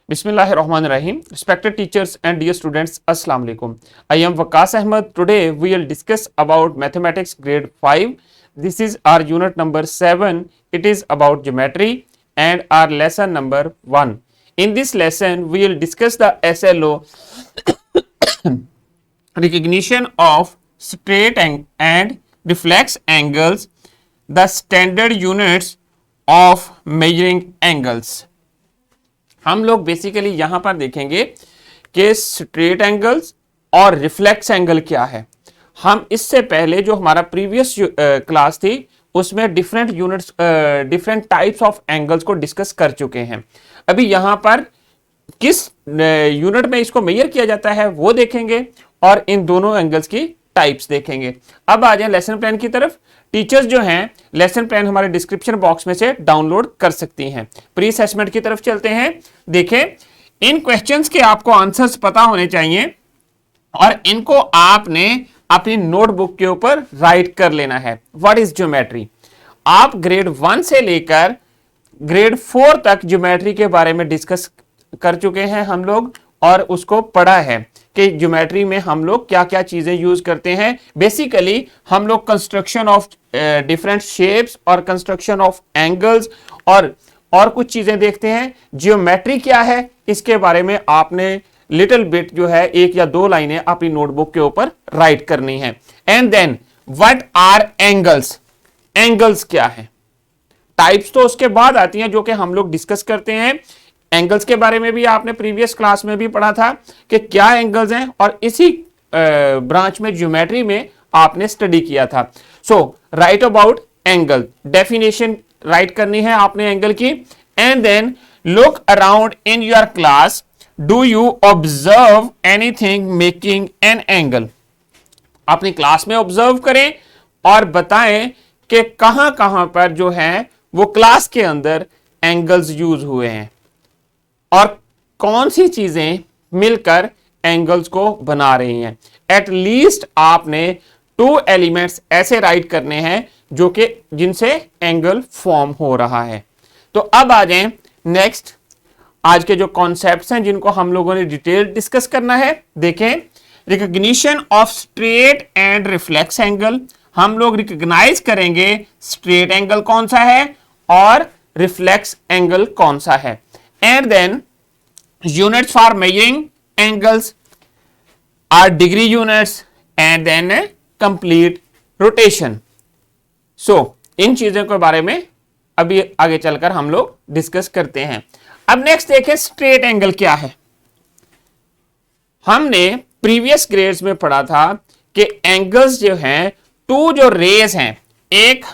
Bismillahirrahmanirrahim. Respected teachers and dear students, Assalamu alaikum. I am Waqas Ahmed. Today we will discuss about mathematics grade 5. This is our unit number 7. It is about geometry and our lesson number 1. In this lesson we will discuss the SLO recognition of straight and reflex angles, the standard units of measuring angles. हम लोग basically यहां पर देखेंगे कि straight angles और reflex angle क्या है। हम इससे पहले जो हमारा प्रीवियस क्लास थी उसमें different units different types of angles को डिस्कस कर चुके हैं। अभी यहां पर किस यूनिट में इसको मेजर किया जाता है वो देखेंगे और इन दोनों एंगल्स की टाइप्स देखेंगे। अब आ जाए लेसन प्लान की तरफ। टीचर्स जो हैं लेसन प्लान हमारे डिस्क्रिप्शन बॉक्स में से डाउनलोड कर सकती हैं। प्री असेसमेंट की तरफ चलते हैं। देखें, इन क्वेश्चंस के आपको आंसर्स पता होने चाहिए और इनको आपने अपनी नोटबुक के ऊपर राइट कर लेना है। What is geometry? आप ग्रेड 1 से लेकर ग्रेड 4 तक ज्योमेट्री के बारे में डिस्कस कर चुके हैं हम लोग और उसको पढ़ा है कि ज्योमेट्री में हम लोग क्या क्या चीजें यूज करते हैं। बेसिकली हम लोग कंस्ट्रक्शन ऑफ डिफरेंट शेप्स और कंस्ट्रक्शन ऑफ एंगल्स और कुछ चीजें देखते हैं। ज्योमेट्री क्या है इसके बारे में आपने लिटिल बिट जो है 1 या 2 लाइनें अपनी नोटबुक के ऊपर राइट करनी है। And then what are angles? Angles क्या है? टाइप्स तो उसके बाद आती हैं जो कि हम लोग डिस्कस करते हैं। एंगल्स के बारे में भी आपने प्रीवियस क्लास में भी पढ़ा था कि क्या एंगल्स हैं और इसी ब्रांच में ज्योमेट्री में आपने स्टडी किया था। So write about angle, definition write करनी है आपने एंगल की। And then look around in your class, do you observe anything making an angle? अपनी क्लास में ऑब्जर्व करें और बताएं कि कहां कहां पर जो है वो क्लास के अंदर एंगल्स यूज हुए हैं और कौन सी चीजें मिलकर एंगल्स को बना रही हैं। एट लीस्ट आपने 2 एलिमेंट्स ऐसे राइट करने हैं जो कि जिनसे एंगल फॉर्म हो रहा है। तो अब आ जाएं नेक्स्ट, आज के जो कॉन्सेप्ट्स हैं जिनको हम लोगों ने डिटेल डिस्कस करना है। देखें, recognition of straight and reflex angle. हम लोग रिकॉग्नाइज करेंगे स्ट्रेट एंगल कौन सा है और रिफ्लेक्स एंगल कौन सा है। And then units for measuring angles are degree units and then complete rotation. So इन चीजों के बारे में अभी आगे चलकर हम लोग डिस्कस करते हैं। अब नेक्स्ट देखें स्ट्रेट एंगल क्या है। हमने प्रीवियस ग्रेड्स में पढ़ा था कि एंगल्स जो हैं, 2 जो रेज हैं एक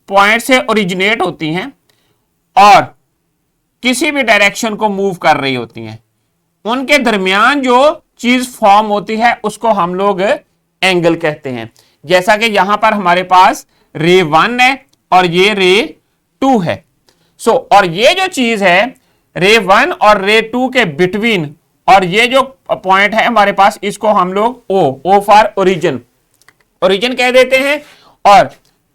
पॉइंट से ओरिजिनेट होती हैं और किसी भी डायरेक्शन को मूव कर रही होती हैं, उनके दरमियान जो चीज फॉर्म होती है उसको हम लोग एंगल कहते हैं। जैसा कि यहां पर हमारे पास रे 1 है और ये रे 2 है। और ये जो चीज है रे 1 और रे 2 के बिटवीन, और ये जो पॉइंट है हमारे पास इसको हम लोग ओ फॉर ओरिजिन कह देते हैं। और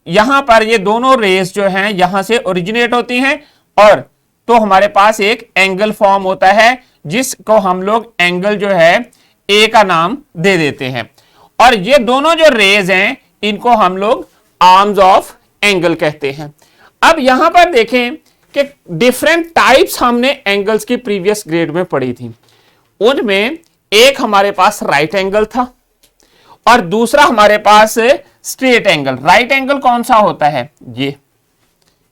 यहां पर ये दोनों रेस जो हैं यहां से ओरिजिनेट होती हैं और तो हमारे पास एक एंगल फॉर्म होता है जिसको हम लोग एंगल जो है ए का नाम दे देते हैं। और ये दोनों जो रेज हैं इनको हम लोग आर्म्स ऑफ एंगल कहते हैं। अब यहां पर देखें कि डिफरेंट टाइप्स हमने एंगल्स की प्रीवियस ग्रेड में पढ़ी थी। उनमें एक हमारे पास राइट एंगल था और दूसरा हमारे पास स्ट्रेट एंगल। राइट एंगल कौन सा होता है? ये,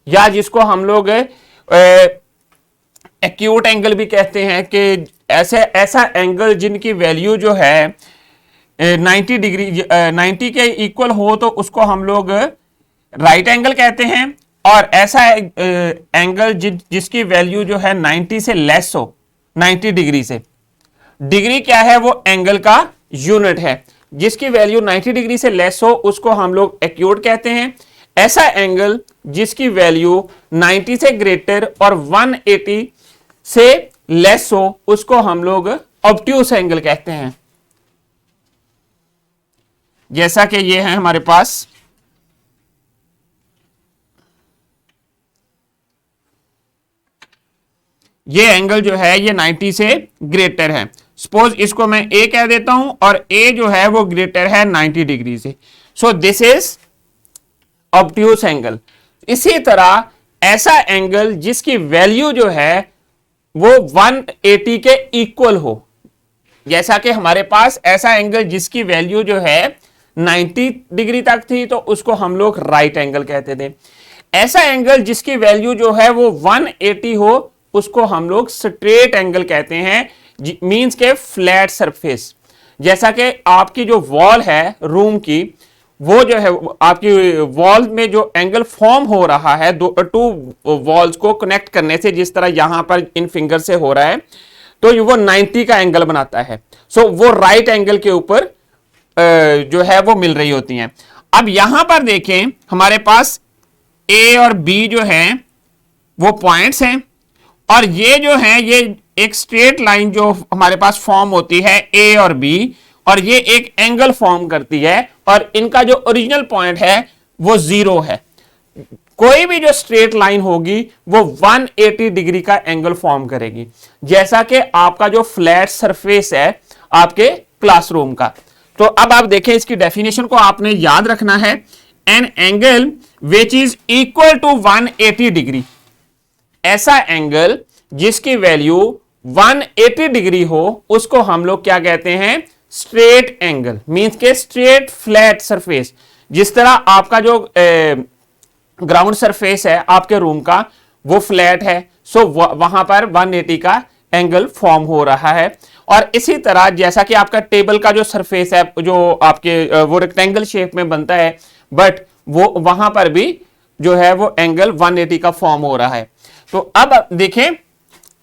या जिसको हम लोग एक्यूट एंगल भी कहते हैं कि ऐसा एंगल जिनकी वैल्यू जो है 90 डिग्री 90 के इक्वल हो तो उसको हम लोग राइट एंगल कहते हैं। और ऐसा एंगल जिसकी वैल्यू जो है 90 से लेस हो, 90 डिग्री से, डिग्री क्या है? वो एंगल का यूनिट है। जिसकी वैल्यू 90 डिग्री से लेस हो उसको हम लोग एक्यूट कहते हैं। ऐसा एंगल जिसकी वैल्यू 90 से ग्रेटर और 180 से लेस हो उसको हम लोग ऑब्ट्यूस एंगल कहते हैं। जैसा कि ये है हमारे पास ये एंगल जो है ये 90 से ग्रेटर है। सपोज इसको मैं ए कह देता हूं और ए जो है वो ग्रेटर है 90 डिग्री से। So this is obtuse angle. इसी तरह ऐसा एंगल जिसकी वैल्यू जो है वो 180 के इक्वल हो, जैसा कि हमारे पास ऐसा एंगल जिसकी वैल्यू जो है 90 डिग्री तक थी तो उसको हम लोग राइट एंगल कहते थे। ऐसा एंगल जिसकी वैल्यू जो है वो 180 हो उसको हम लोग स्ट्रेट एंगल कहते हैं, मींस के फ्लैट सरफेस। जैसा कि आपकी जो वॉल है रूम की, वो जो है आपकी वॉल में जो एंगल फॉर्म हो रहा है टू वॉल्स को कनेक्ट करने से, जिस तरह यहां पर इन फिंगर से हो रहा है, तो वो 90 का एंगल बनाता है। सो वो राइट एंगल के ऊपर जो है वो मिल रही होती हैं। अब यहां पर देखें हमारे पास ए और बी जो है वो पॉइंट्स हैं, और ये जो है ये एक स्ट्रेट लाइन जो हमारे पास फॉर्म होती है ए और बी, और ये एक एंगल फॉर्म करती है, और इनका जो ओरिजिनल पॉइंट है वो 0 है। कोई भी जो स्ट्रेट लाइन होगी वो 180 डिग्री का एंगल फॉर्म करेगी, जैसा कि आपका जो फ्लैट सरफेस है आपके क्लासरूम का। तो अब आप देखें इसकी डेफिनेशन को आपने याद रखना है। An angle which is equal to 180 degree, ऐसा एंगल जिसकी वैल्यू 180 डिग्री हो उसको हम लोग क्या कहते हैं, स्ट्रेट एंगल। मींस के स्ट्रेट फ्लैट सरफेस, जिस तरह आपका जो ग्राउंड सरफेस है आपके रूम का वो फ्लैट है, सो वहां पर 180 का एंगल फॉर्म हो रहा है। और इसी तरह जैसा कि आपका टेबल का जो सरफेस है जो आपके वो रेक्टेंगल शेप में बनता है, बट वो वहां पर भी जो है वो एंगल 180 का फॉर्म हो रहा है। तो अब देखें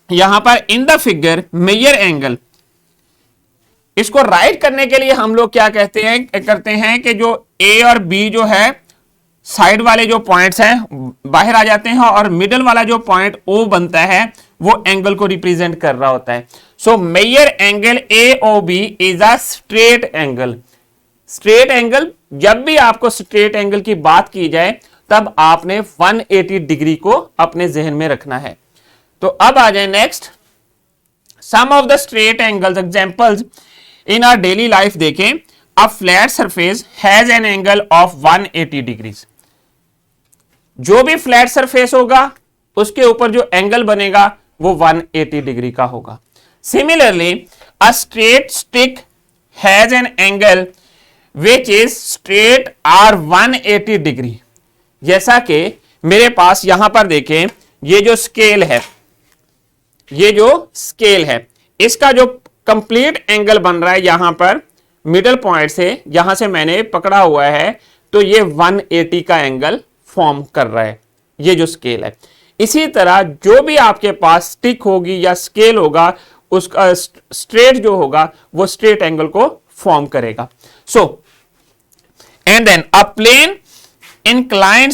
यहां पर in the figure measure angle, इसको राइट करने के लिए हम लोग क्या करते हैं कि जो ए और बी जो है साइड वाले जो पॉइंट्स हैं बाहर आ जाते हैं, और मिडल वाला जो पॉइंट ओ बनता है वो एंगल को रिप्रेजेंट कर रहा होता है। So measure angle A O B is a straight angle. Straight angle, जब भी आपको स्ट्रेट एंगल की बात की जाए तब आपने 180 डिग्री को अपने जहन में रखना है। तो अब आ जाए next, some of the straight angles examples in our daily life. देखें, a flat surface has an angle of 180 degrees. जो भी फ्लैट सरफेस होगा उसके ऊपर जो एंगल बनेगा वो 180 डिग्री का होगा। Similarly a straight stick has an angle which is straight or 180 degree. जैसा कि मेरे पास यहां पर देखें, ये जो स्केल है, ये जो स्केल है इसका जो कंप्लीट एंगल बन रहा है यहां पर मिडल पॉइंट से, यहां से मैंने पकड़ा हुआ है, तो ये 180 का एंगल फॉर्म कर रहा है, ये जो स्केल है। इसी तरह जो भी आपके पास स्टिक होगी या स्केल होगा उसका स्ट्रेट जो होगा वो स्ट्रेट एंगल को फॉर्म करेगा। So and then a plane inclined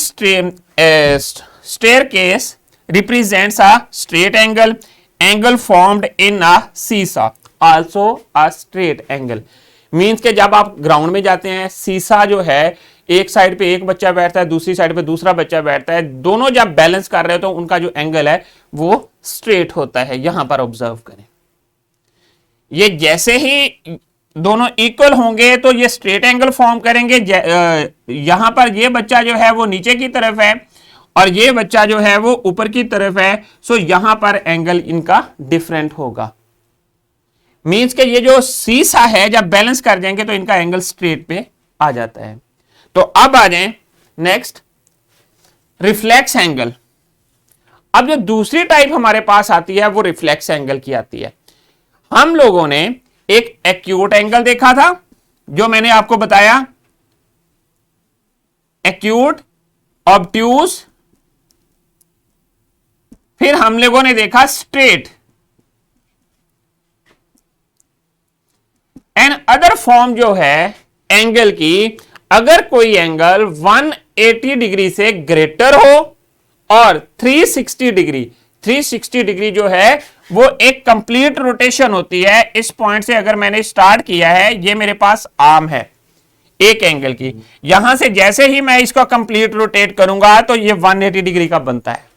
staircase represents a straight angle formed in a seesaw, also a straight angle। Means के जब आप ग्राउंड में जाते हैं, सीसा जो है एक साइड पे एक बच्चा बैठता है, दूसरी साइड पे दूसरा बच्चा बैठता है, दोनों जब बैलेंस कर रहे हो तो उनका जो एंगल है वो स्ट्रेट होता है। यहां पर ऑब्जर्व करें, ये जैसे ही दोनों इक्वल होंगे तो ये स्ट्रेट एंगल फॉर्म करेंगे। यहां पर ये बच्चा जो है वो नीचे की तरफ है और ये बच्चा जो है वो ऊपर की तरफ है, सो यहां पर एंगल इनका डिफरेंट होगा। मींस के ये जो सीसा है जब बैलेंस कर जाएंगे तो इनका एंगल स्ट्रेट पे आ जाता है। तो अब आ जाएं नेक्स्ट, रिफ्लेक्स एंगल। अब जो दूसरी टाइप हमारे पास आती है वो रिफ्लेक्स एंगल की आती है। हम लोगों ने एक एक्यूट एंगल देखा था जो मैंने आपको बताया, एक्यूट, ऑब्ट्यूस, फिर हम लोगों ने देखा स्ट्रेट। एंड अदर फॉर्म जो है एंगल की, अगर कोई एंगल 180 डिग्री से ग्रेटर हो और 360 डिग्री जो है वो एक कंप्लीट रोटेशन होती है। इस पॉइंट से अगर मैंने स्टार्ट किया है, ये मेरे पास आर्म है एक एंगल की, यहां से जैसे ही मैं इसको कंप्लीट रोटेट करूंगा तो ये 180 डिग्री का बनता है।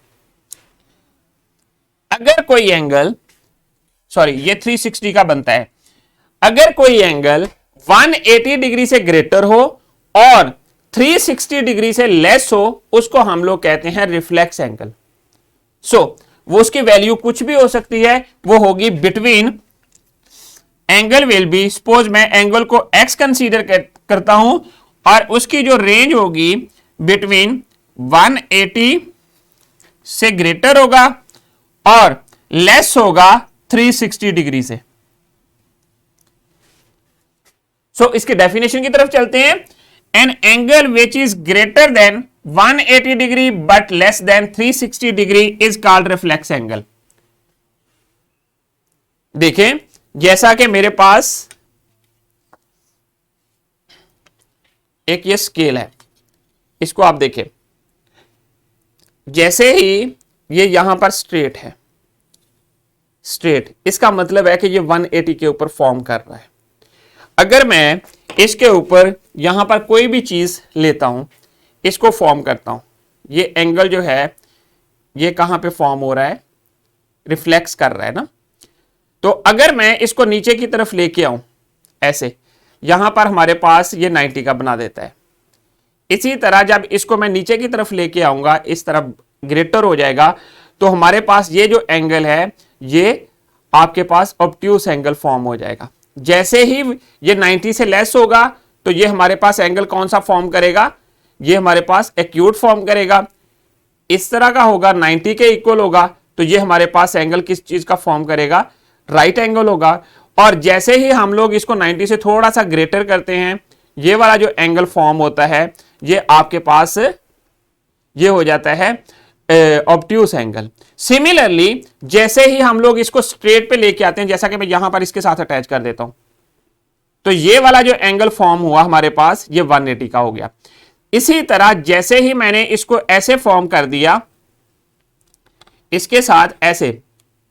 अगर कोई एंगल, सॉरी ये 360 का बनता है, अगर कोई एंगल 180 डिग्री से ग्रेटर हो और 360 डिग्री से लेस हो, उसको हम लोग कहते हैं रिफ्लेक्स एंगल। वो उसकी वैल्यू कुछ भी हो सकती है, वो होगी between, angle will be, suppose मैं एंगल को x कंसीडर करता हूं और उसकी जो रेंज होगी बिटवीन 180 से ग्रेटर होगा और लेस होगा 360 डिग्री से। इसके डेफिनेशन की तरफ चलते हैं। N angle which is greater than 180 degree but less than 360 degree is called reflex angle. देखें, जैसा कि मेरे पास एक ये स्केल है, इसको आप देखें, जैसे ही ये यहां पर स्ट्रेट है, स्ट्रेट, इसका मतलब है कि ये 180 के ऊपर फॉर्म कर रहा है। अगर मैं इसके ऊपर यहां पर कोई भी चीज लेता हूं, इसको फॉर्म करता हूं, ये एंगल जो है ये कहां पे फॉर्म हो रहा है, रिफ्लेक्स कर रहा है ना। तो अगर मैं इसको नीचे की तरफ लेके आऊं ऐसे, यहां पर हमारे पास ये 90 का बना देता है। इसी तरह जब इसको मैं नीचे की तरफ लेके आऊंगा, इस तरफ ग्रेटर हो जाएगा, तो हमारे पास ये जो एंगल है ये आपके पास ऑब्ट्यूस एंगल फॉर्म हो जाएगा। जैसे ही ये 90 से लेस होगा तो ये हमारे पास एंगल कौन सा फॉर्म करेगा, ये हमारे पास एक्यूट फॉर्म करेगा। इस तरह का होगा, 90 के इक्वल होगा, तो ये हमारे पास एंगल किस चीज का फॉर्म करेगा, राइट एंगल होगा। और जैसे ही हम लोग इसको 90 से थोड़ा सा ग्रेटर करते हैं, ये वाला जो एंगल फॉर्म होता है ये आपके पास ये हो जाता है ऑब्ट्यूस एंगल। सिमिलरली जैसे ही हम लोग इसको स्ट्रेट पे लेके आते हैं, जैसा कि मैं यहां पर इसके साथ अटैच कर देता हूं, तो ये वाला जो एंगल फॉर्म हुआ हमारे पास ये 180 का हो गया। इसी तरह जैसे ही मैंने इसको ऐसे फॉर्म कर दिया, इसके साथ ऐसे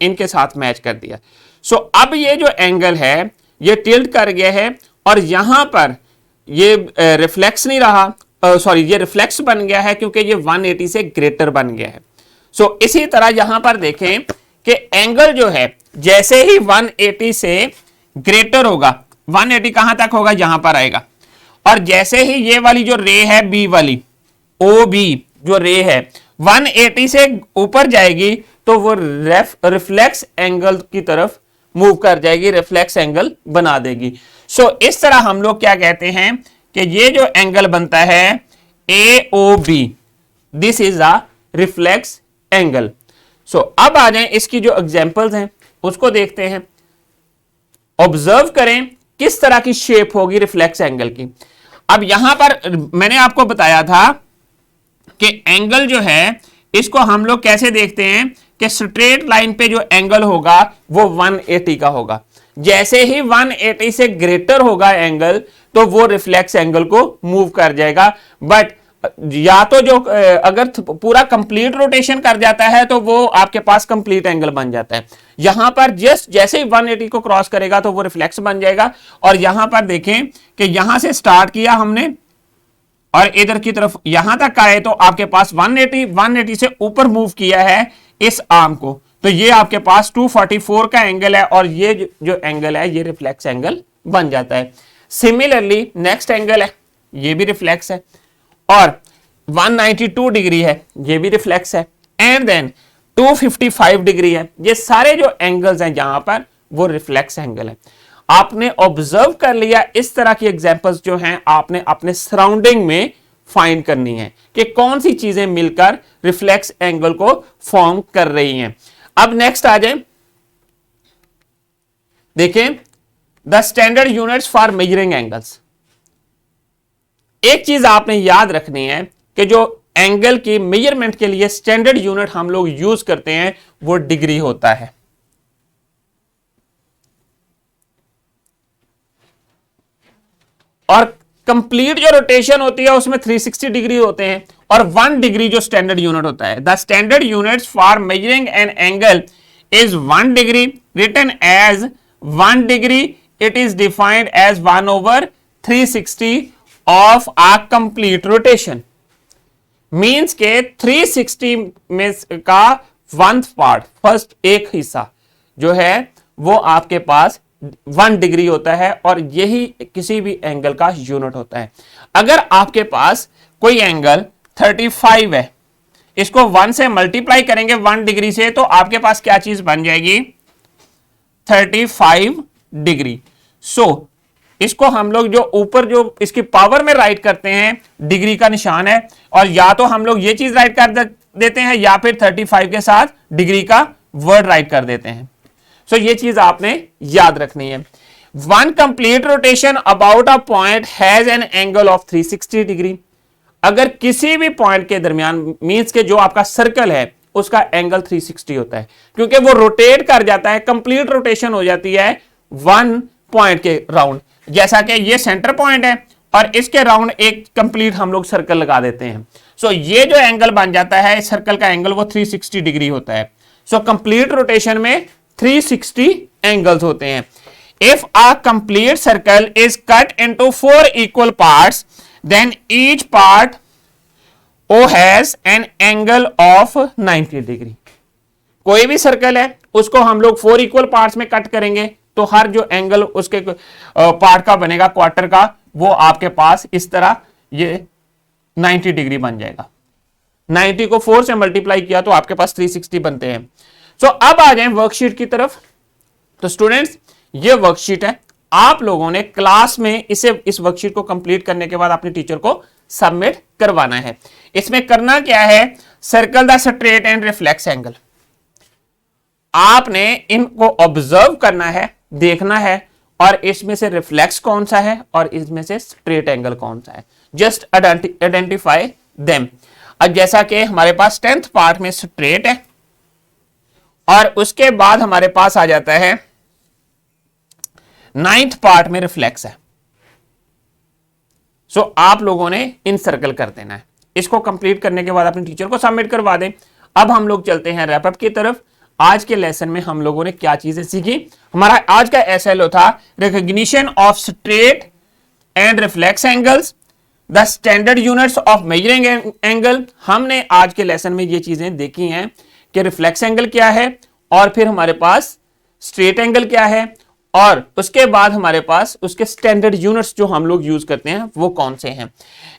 इनके साथ मैच कर दिया, अब ये जो एंगल है ये टिल्ट कर गया है और यहां पर ये रिफ्लेक्स नहीं रहा, सॉरी ये रिफ्लेक्स बन गया है क्योंकि ये 180 से ग्रेटर बन गया है। इसी तरह यहां पर देखें कि एंगल जो है जैसे ही 180 से ग्रेटर होगा, 180 कहां तक होगा, यहां पर आएगा, और जैसे ही ये वाली जो रे है बी वाली, ओ बी जो रे है 180 से ऊपर जाएगी तो वो रिफ्लेक्स एंगल की तरफ मूव कर जाएगी, रिफ्लेक्स एंगल बना देगी। इस तरह हम लोग क्या कहते हैं कि ये जो एंगल बनता है AOB, this is a reflex angle. अब आ जाएं इसकी जो एग्जांपल्स हैं उसको देखते हैं। ऑब्जर्व करें किस तरह की शेप होगी रिफ्लेक्स एंगल की। अब यहां पर मैंने आपको बताया था कि एंगल जो है इसको हम लोग कैसे देखते हैं कि स्ट्रेट लाइन पे जो एंगल होगा वो 180 का होगा। जैसे ही 180 से ग्रेटर होगा एंगल तो वो रिफ्लेक्स एंगल को मूव कर जाएगा। बट या तो जो अगर पूरा कंप्लीट रोटेशन कर जाता है तो वो आपके पास कंप्लीट एंगल बन जाता है। यहां पर जस्ट जैसे ही 180 को क्रॉस करेगा तो वो रिफ्लेक्स बन जाएगा। और यहां पर देखें कि यहां से स्टार्ट किया हमने और इधर की तरफ यहां तक आए तो आपके पास 180 से ऊपर मूव किया है इस आर्म को, तो ये आपके पास 244 का एंगल है और ये जो एंगल है ये रिफ्लेक्स एंगल बन जाता है। सिमिलरली नेक्स्ट एंगल है, ये भी रिफ्लेक्स है, और 192 डिग्री है, ये भी रिफ्लेक्स है, एंड देन 255 डिग्री है। ये सारे जो एंगल्स हैं यहां पर वो रिफ्लेक्स एंगल है। आपने ऑब्जर्व कर लिया, इस तरह की एग्जांपल्स जो हैं आपने अपने सराउंडिंग में फाइंड करनी है कि कौन सी चीजें मिलकर रिफ्लेक्स एंगल को फॉर्म कर रही हैं। अब नेक्स्ट आ जाए, देखें the standard units for measuring angles. एक चीज आपने याद रखनी है कि जो एंगल की मेजरमेंट के लिए स्टैंडर्ड यूनिट हम लोग यूज करते हैं वो डिग्री होता है। और कंप्लीट जो रोटेशन होती है उसमें 360 डिग्री होते हैं और 1 डिग्री जो स्टैंडर्ड यूनिट होता है। The standard units for measuring an angle is 1 degree, written as 1 degree. It is defined as 1/360 of a complete rotation. Means के 360 में का वन पार्ट, फर्स्ट एक हिस्सा जो है वो आपके पास 1 डिग्री होता है और यही किसी भी एंगल का यूनिट होता है। अगर आपके पास कोई एंगल 35 है, इसको 1 से मल्टीप्लाई करेंगे 1 डिग्री से, तो आपके पास क्या चीज बन जाएगी, 35 डिग्री। सो इसको हम लोग जो ऊपर जो इसकी पावर में राइट करते हैं, डिग्री का निशान है, और या तो हम लोग ये चीज राइट कर देते हैं या फिर 35 के साथ डिग्री का वर्ड राइट कर देते हैं। सो ये चीज आपने याद रखनी है। One complete rotation about a point has an angle of 360 degree. अगर किसी भी पॉइंट के दरमियान, मींस के जो आपका सर्कल है उसका एंगल 360 होता है, क्योंकि वो रोटेट कर जाता है, कंप्लीट रोटेशन हो जाती है 1 पॉइंट के राउंड। जैसा कि ये सेंटर पॉइंट है और इसके राउंड एक कंप्लीट हम लोग सर्कल लगा देते हैं। सो ये जो एंगल बन जाता है सर्कल का एंगल, वो 360 डिग्री होता है। सो कंप्लीट रोटेशन में 360 एंगल्स होते हैं। If a complete circle is cut into 4 equal parts, then each part O has an angle of 90 degree. कोई भी सर्कल है उसको हम लोग 4 इक्वल पार्ट्स में कट करेंगे, तो हर जो एंगल उसके पार्ट का बनेगा क्वार्टर का, वो आपके पास इस तरह ये 90 डिग्री बन जाएगा। 90 को 4 से मल्टीप्लाई किया तो आपके पास 360 बनते हैं। सो अब आ जाएं वर्कशीट की तरफ। तो स्टूडेंट्स, ये वर्कशीट है, आप लोगों ने क्लास में इस वर्कशीट को कंप्लीट करने के बाद अपने टीचर को सबमिट करवाना है। इसमें करना क्या है, circle the straight and reflex angle. आपने इनको ऑब्जर्व करना है, देखना है, और इसमें से रिफ्लेक्स कौन सा है और इसमें से स्ट्रेट एंगल कौन सा है, जस्ट आइडेंटिफाई देम। अब जैसा कि हमारे पास 10th पार्ट में स्ट्रेट है और उसके बाद हमारे पास आ जाता है 9th पार्ट में रिफ्लेक्स है। सो आप लोगों ने इन सर्कल कर देना है। इसको कंप्लीट करने के बाद अपने टीचर को सबमिट करवा दें। अब हम लोग चलते हैं रैपअप की तरफ। आज के लेसन में हम लोगों ने क्या चीजें सीखी। हमारा आज का एसएलओ था recognition of straight and reflex angles, the standard units of measuring angle. हमने आज के लेसन में ये चीजें देखी हैं कि रिफ्लेक्स एंगल क्या है, और फिर हमारे पास स्ट्रेट एंगल क्या है, और उसके बाद हमारे पास उसके स्टैंडर्ड यूनिट्स जो हम लोग यूज करते हैं वो कौन से हैं।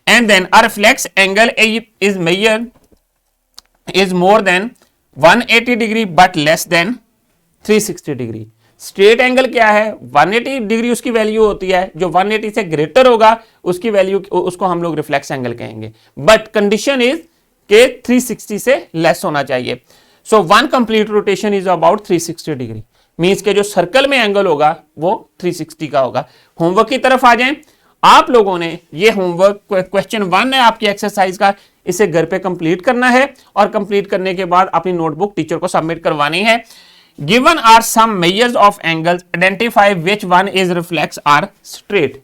And then a reflex angle is measure is more than 180 degree but less than 360 degree. Straight angle क्या है, 180 डिग्री उसकी वैल्यू होती है, जो 180 से ग्रेटर होगा उसकी वैल्यू, उसको हम लोग रिफ्लेक्स एंगल कहेंगे, बट कंडीशन इज के 360 से लेस होना चाहिए। So one complete rotation is about 360 degree, means के जो सर्कल में एंगल होगा वो 360 का होगा। होमवर्क की तरफ आ जाएं। आप लोगों ने ये होमवर्क क्वेश्चन 1 है आपकी एक्सरसाइज का, इसे घर पे कंप्लीट करना है, और कंप्लीट करने के बाद अपनी नोटबुक टीचर को सबमिट करवानी है। Given are some measures of angles, identify which one is reflex or straight.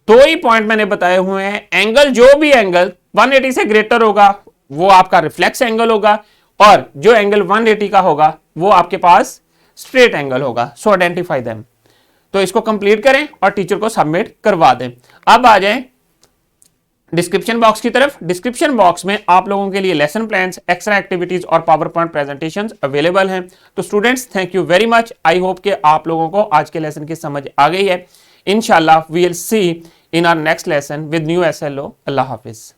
2 ही पॉइंट मैंने बताए हुए हैं। एंगल, जो भी एंगल 180 से ग्रेटर होगा वो आपका रिफ्लेक्स एंगल होगा, और जो एंगल 180 का होगा वो आपके पास स्ट्रेट एंगल होगा। सो आइडेंटिफाई देम। तो इसको कंप्लीट करें और टीचर को सबमिट करवा दें। अब आ जाएं डिस्क्रिप्शन बॉक्स की तरफ। डिस्क्रिप्शन बॉक्स में आप लोगों के लिए लेसन प्लान्स, एक्स्ट्रा एक्टिविटीज और पावर पॉइंट प्रेजेंटेशंस अवेलेबल हैं। तो students, thank you very much. I hope कि आप लोगों को आज के लेसन की समझ आ गई है। इंशाल्लाह we will see in our next lesson with new SLO. अल्लाह हाफिज।